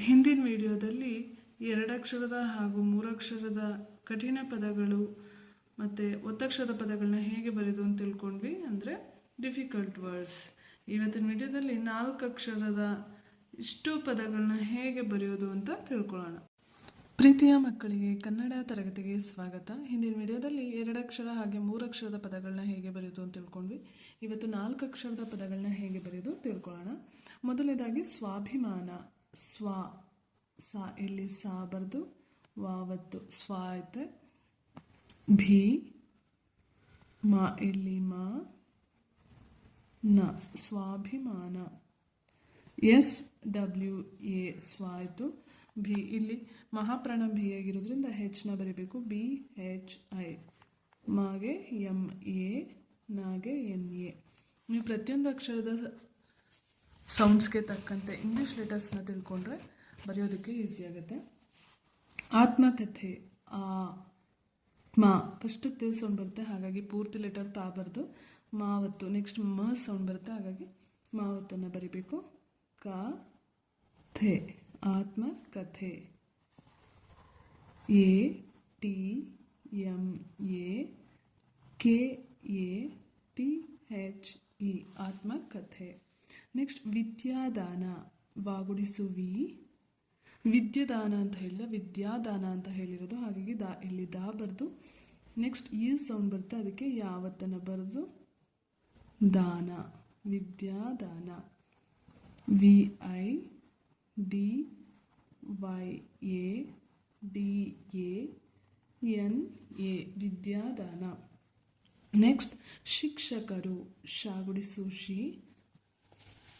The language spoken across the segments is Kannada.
ಹಿಂದಿನ ವಿಡಿಯೋದಲ್ಲಿ ಎರಡಕ್ಷರದ ಹಾಗೂ ಮೂರಕ್ಷರದ ಕಠಿಣ ಪದಗಳು ಮತ್ತು ಒತ್ತಕ್ಷರದ ಪದಗಳನ್ನ ಹೇಗೆ ಬರೆಯೋದು ಅಂತ ತಿಳ್ಕೊಂಡ್ವಿ, ಅಂದರೆ ಡಿಫಿಕಲ್ಟ್ ವರ್ಡ್ಸ್. ಇವತ್ತಿನ ವಿಡಿಯೋದಲ್ಲಿ 4 ಅಕ್ಷರದ ಇಷ್ಟು ಪದಗಳನ್ನ ಹೇಗೆ ಬರೆಯೋದು ಅಂತ ತಿಳ್ಕೊಳ್ಳೋಣ. ಪ್ರೀತಿಯ ಮಕ್ಕಳಿಗೆ ಕನ್ನಡ ತರಗತಿಗೆ ಸ್ವಾಗತ. ಹಿಂದಿನ ವಿಡಿಯೋದಲ್ಲಿ 2 ಅಕ್ಷರ ಹಾಗೆ 3 ಅಕ್ಷರದ ಪದಗಳನ್ನ ಹೇಗೆ ಬರೆಯೋದು ಅಂತ ತಿಳ್ಕೊಂಡ್ವಿ. ಇವತ್ತು 4 ಅಕ್ಷರದ ಪದಗಳನ್ನ ಹೇಗೆ ಬರೆಯೋದು ತಿಳ್ಕೊಳ್ಳೋಣ. ಮೊದಲನೇದಾಗಿ ಸ್ವಾಭಿಮಾನ. ಸಾ ಇಲ್ಲಿ ಸಾ ಬರೆದು ವಾವತ್ತು ಸ್ವಾ ಐತೆ. ಭಿ ಮಾ ಇಲ್ಲಿ ಮಾ ನ ಸ್ವಾಭಿಮಾನ. SWA ಸ್ವಾ ಆಯಿತು. ಭಿ ಇಲ್ಲಿ ಮಹಾಪ್ರಾಣ ಭಿ ಆಗಿರೋದ್ರಿಂದ ಹೆಚ್ಚನ ಬರೀಬೇಕು. BHI ಮಾಗೆ MA ನಾಗೆ NA. ನೀವು ಪ್ರತಿಯೊಂದು ಅಕ್ಷರದ ಸೌಂಡ್ಸ್ಗೆ ತಕ್ಕಂತೆ ಇಂಗ್ಲೀಷ್ ಲೆಟರ್ಸ್ನ ತಿಳ್ಕೊಂಡ್ರೆ ಬರೆಯೋದಕ್ಕೆ ಈಸಿ ಆಗುತ್ತೆ. ಆತ್ಮಕಥೆ. ಮಾ ಫಸ್ಟ್ ತ ಸೌಂಡ್ ಬರುತ್ತೆ, ಹಾಗಾಗಿ ಪೂರ್ತಿ ಲೆಟರ್ ತಾ ಬರೆದು ಮಾವತ್ತು. ನೆಕ್ಸ್ಟ್ ಮ ಸೌಂಡ್ ಬರುತ್ತೆ, ಹಾಗಾಗಿ ಮಾವತ್ತನ್ನು ಬರಿಬೇಕು. ಥೆ ಆತ್ಮಕಥೆ. ATMAKATHE ಆತ್ಮಕಥೆ. ನೆಕ್ಸ್ಟ್ ವಿದ್ಯಾದಾನ. ವಾಗುಡಿಸು ವಿ. ವಿದ್ಯಾದಾನ ಅಂತ ಹೇಳಿಲ್ಲ, ವಿದ್ಯಾದಾನ ಅಂತ ಹೇಳಿರೋದು, ಹಾಗಾಗಿ ಇಲ್ಲಿ ದಾ ಬರೆದು ನೆಕ್ಸ್ಟ್ ಈ ಸೌಂಡ್ ಬರುತ್ತೆ, ಅದಕ್ಕೆ ಯಾವತ್ತನ್ನು ಬರೆದು ದಾನ. ವಿದ್ಯಾದಾನ. VIDYADANA ವಿದ್ಯಾದಾನ. ನೆಕ್ಸ್ಟ್ ಶಿಕ್ಷಕರು. ಶಾಗುಡಿಸು ಶಿ.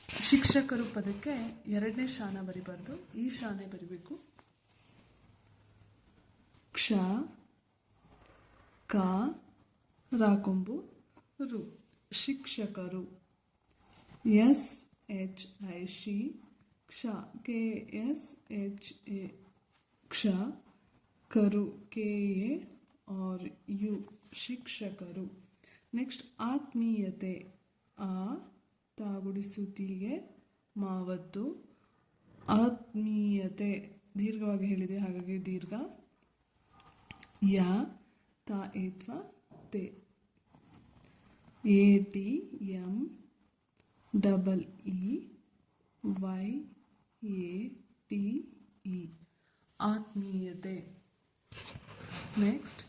ಶಿಕ್ಷಕರು ಪದಕ್ಕೆ 2ನೇ ಶಾನ ಬರಿಬಾರ್ದು, ಈ ಶಾನೆ ಬರಿಬೇಕು. ಕ್ಷ ಕ ರಾಕೊಂಬು ರು. ಶಿಕ್ಷಕರು. SHI she. ಕ್ಷ KSHA ಕ್ಷ. ಕರು KA और ಯು ಶಿಕ್ಷಕರು. ನೆಕ್ಸ್ಟ್ ಆತ್ಮೀಯತೆ. ತಾಗುಡಿಸುತ್ತಿಗೆ ಮಾವತ್ತು. ಆತ್ಮೀಯತೆ ದೀರ್ಘವಾಗಿ ಹೇಳಿದೆ, ಹಾಗಾಗಿ ದೀರ್ಘ. ಯಾ ತಾ ಏತ್ವ ತೆ. ATMEEYATE ಆತ್ಮೀಯತೆ. ನೆಕ್ಸ್ಟ್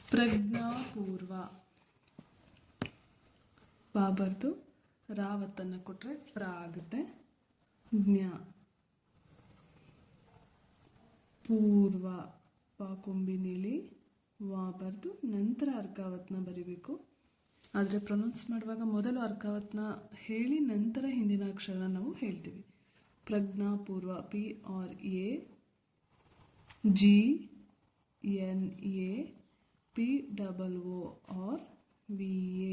ಪ್ರಜ್ಞಾಪೂರ್ವ. ಪಾ ಬರ್ದು ರಾವತ್ತನ್ನು ಕೊಟ್ಟರೆ ಪ್ರ ಆಗುತ್ತೆ. ಜ್ಞಾ. ಪೂರ್ವ. ಪಾ ಕೊಂಬಿನಿಲಿ ವಾ ಬರೆದು ನಂತರ ಅರ್ಕಾವತ್ನ ಬರಿಬೇಕು. ಆದರೆ ಪ್ರೊನೌನ್ಸ್ ಮಾಡುವಾಗ ಮೊದಲು ಅರ್ಕಾವತ್ನ ಹೇಳಿ ನಂತರ ಹಿಂದಿನ ಅಕ್ಷರ ನಾವು ಹೇಳ್ತೀವಿ. ಪ್ರಜ್ಞಾಪೂರ್ವ. PRAGNAPOORVA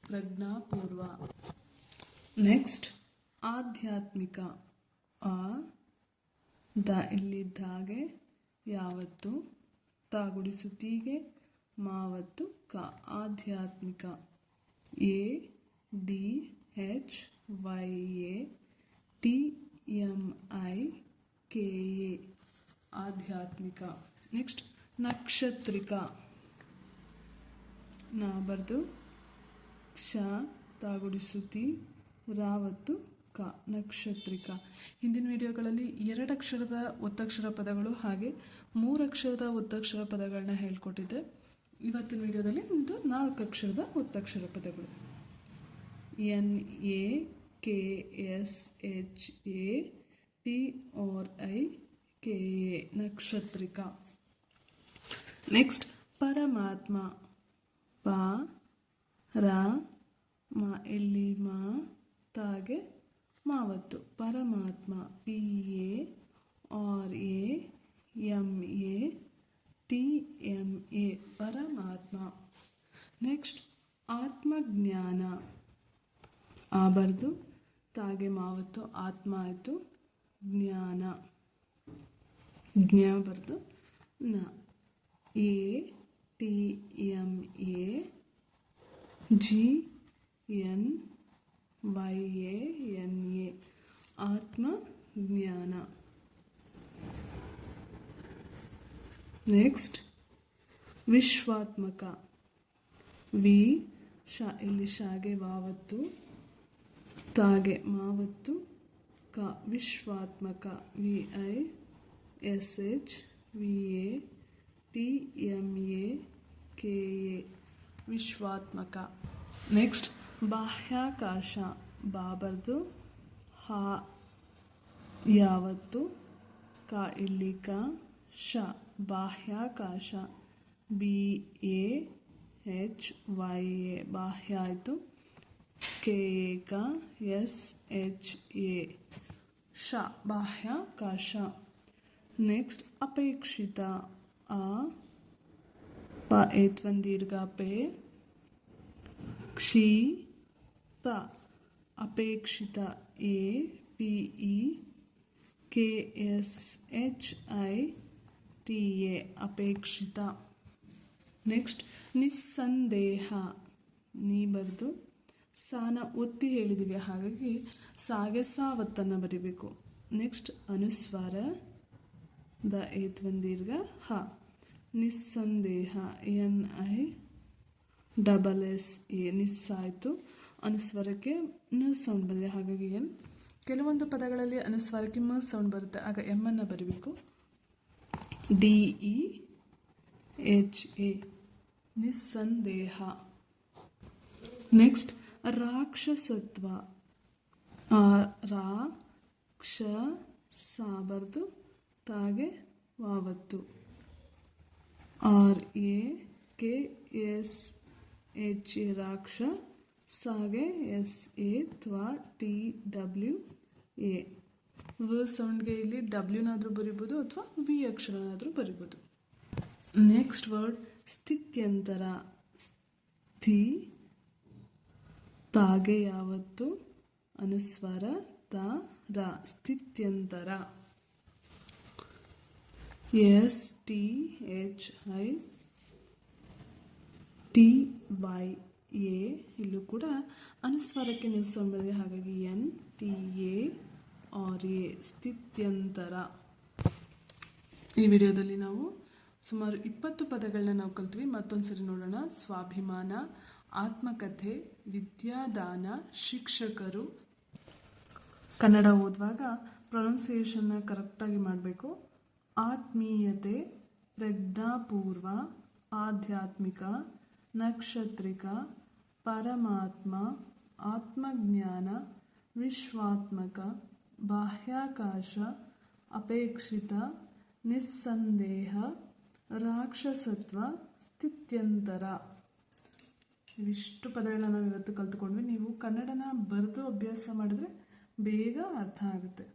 ಪ್ರಜ್ಞಾಪೂರ್ವ. ನೆಕ್ಸ್ಟ್ ಆಧ್ಯಾತ್ಮಿಕ. ದ ಇಲ್ಲಿ ದಾಗೆ ಯಾವತ್ತು. ತಾಗುಡಿಸುತ್ತೀಗೆ ಮಾವತ್ತು ಕ. ಆಧ್ಯಾತ್ಮಿಕ. ADHYATMIKA ಆಧ್ಯಾತ್ಮಿಕ. ನೆಕ್ಸ್ಟ್ ನಕ್ಷತ್ರಿಕ. ನಾ ಬರ್ದು ಕ್ಷ ತಾಗುಡಿಸುತ್ತಿ ರಾವತ್ತು ಕ. ನಕ್ಷತ್ರಿಕ. ಹಿಂದಿನ ವಿಡಿಯೋಗಳಲ್ಲಿ 2 ಅಕ್ಷರದ ಒತ್ತಕ್ಷರ ಪದಗಳು ಹಾಗೆ 3 ಅಕ್ಷರದ ಒತ್ತಕ್ಷರ ಪದಗಳನ್ನ ಹೇಳ್ಕೊಟ್ಟಿದ್ದೆ. ಇವತ್ತಿನ ವಿಡಿಯೋದಲ್ಲಿ ಒಂದು 4 ಅಕ್ಷರದ ಒತ್ತಕ್ಷರ ಪದಗಳು. NAKSHATORIKA ನಕ್ಷತ್ರಿಕ. ನೆಕ್ಸ್ಟ್ ಪರಮಾತ್ಮ. ಪ ರ ಮಾ ಇಲ್ಲಿ ಮಾ ತಾಗೆ ಮಾವತ್ತು. ಪರಮಾತ್ಮ. PARAMATMA ಪರಮಾತ್ಮ. ನೆಕ್ಸ್ಟ್ ಆತ್ಮಜ್ಞಾನ. ಆ ಬರ್ದು ತಾಗೆ ಮಾವತ್ತು ಆತ್ಮ ಆಯಿತು. ಜ್ಞಾನ. ಜ್ಞಾ ಬರ್ದು ನ. ATMAGNYANA ಆತ್ಮ ಜ್ಞಾನ. ನೆಕ್ಸ್ಟ್ ವಿಶ್ವಾತ್ಮಕ, ವಿ ಶ ಇಲ್ಲಿ ಶಾಗೆ ವಾವತ್ತು, ತಾಗೆ ಮಾವತ್ತು, ಕ ವಿಶ್ವಾತ್ಮಕ, V I S H V A T M A K A ವಿಶ್ವಾತ್ಮಕ. ನೆಕ್ಸ್ಟ್ ಬಾಹ್ಯಾಕಾಶ, ಬಾಬರ್ದು ಹಾ ಯಾವತ್ತು, ಕ ಇಲ್ಲಿ ಕ ಶ ಬಾಹ್ಯಾಕಾಶ, B A H Y A ಬಾಹ್ಯ ಆಯಿತು, ಕೆ ಎ ಕ ಎಸ್ ಎಚ್ ಎ ಶ ಬಾಹ್ಯಾಕಾಶ. ನೆಕ್ಸ್ಟ್ ಅಪೇಕ್ಷಿತ, ಅ ಪ ಏತ್ವನ್ ದೀರ್ಘ ಪೆ ಕ್ಷಿ ತ ಅಪೇಕ್ಷಿತ, A P E K S H I T A ಅಪೇಕ್ಷಿತ. ನೆಕ್ಸ್ಟ್ ನಿಸ್ಸಂದೇಹ, ನೀ ಬರೆದು ಸಾನ ಒತ್ತಿ ಹೇಳಿದ್ದೀವಿ, ಹಾಗಾಗಿ ಸಾಗೆ ಸಾವತ್ತನ್ನು ಬರಿಬೇಕು. ನೆಕ್ಸ್ಟ್ ಅನುಸ್ವಾರ, ದ ಏತ್ವನ್ ದೀರ್ಘ ಹ, ನಿಸ್ಸಂದೇಹ, N I double S A ನಿಸ್ಸಾಯಿತು, ಅನುಸ್ವರಕ್ಕೆ ನ ಸೌಂಡ್ ಬಂದಿದೆ, ಹಾಗಾಗಿ ಎನ್. ಕೆಲವೊಂದು ಪದಗಳಲ್ಲಿ ಅನುಸ್ವಾರಕ್ಕೆ ಮ ಸೌಂಡ್ ಬರುತ್ತೆ, ಆಗ ಎಮ್ ಅನ್ನು ಬರೀಬೇಕು. ಡಿ ಇ ಎಚ್ ಎ ನಿಸ್ಸಂದೇಹ. ನೆಕ್ಸ್ಟ್ ರಾಕ್ಷಸತ್ವ, ರಾ ಕ್ಷ ಸಾ ಬರ್ದು ತಾಗೆ ವಾವತ್ತು, R A K S H A ರಾಕ್ಷ, ಸಾಗೆ ಎಸ್ ಎ ತ್ವಾ ಟಿ ಡಬ್ಲ್ಯೂ ಎ. ವ ಸೌಂಡ್ಗೆ ಇಲ್ಲಿ ಡಬ್ಲ್ಯೂನಾದರೂ ಬರಿಬೋದು ಅಥವಾ ವಿ ಅಕ್ಷರನಾದರೂ ಬರಿಬೋದು. ನೆಕ್ಸ್ಟ್ ವರ್ಡ್ ಸ್ಥಿತ್ಯಂತರ, ಸ್ಥಿ ತಾಗೆ ಯಾವತ್ತು, ಅನುಸ್ವಾರ ತ ರ ಸ್ಥಿತ್ಯಂತರ, S T H I T Y A, ಇಲ್ಲೂ ಕೂಡ ಅನುಸ್ವಾರಕ್ಕೆ ನೀವು ಸೌಂಡ್ ಬಂದಿದೆ, ಹಾಗಾಗಿ N T A R A ಸ್ಥಿತ್ಯಂತರ. ಈ ವಿಡಿಯೋದಲ್ಲಿ ನಾವು ಸುಮಾರು 20 ಪದಗಳನ್ನ ನಾವು ಕಲ್ತ್ವಿ. ಮತ್ತೊಂದು ಸರಿ ನೋಡೋಣ. ಸ್ವಾಭಿಮಾನ, ಆತ್ಮಕಥೆ, ವಿದ್ಯಾದಾನ, ಶಿಕ್ಷಕರು. ಕನ್ನಡ ಓದುವಾಗ ಪ್ರೊನೌನ್ಸಿಯೇಷನ್ನ ಕರೆಕ್ಟಾಗಿ ಮಾಡಬೇಕು. ಆತ್ಮೀಯತೆ, ಪ್ರಜ್ಞಾಪೂರ್ವ, ಆಧ್ಯಾತ್ಮಿಕ, ನಕ್ಷತ್ರಿಕ, ಪರಮಾತ್ಮ, ಆತ್ಮಜ್ಞಾನ, ವಿಶ್ವಾತ್ಮಕ, ಬಾಹ್ಯಾಕಾಶ, ಅಪೇಕ್ಷಿತ, ನಿಸ್ಸಂದೇಹ, ರಾಕ್ಷಸತ್ವ, ಸ್ಥಿತ್ಯಂತರ. ಇವಿಷ್ಟು ಪದಗಳನ್ನ ನಾವು ಇವತ್ತು ಕಲ್ತ್ಕೊಂಡ್ವಿ. ನೀವು ಕನ್ನಡನ ಬರೆದು ಅಭ್ಯಾಸ ಮಾಡಿದ್ರೆ ಬೇಗ ಅರ್ಥ ಆಗುತ್ತೆ.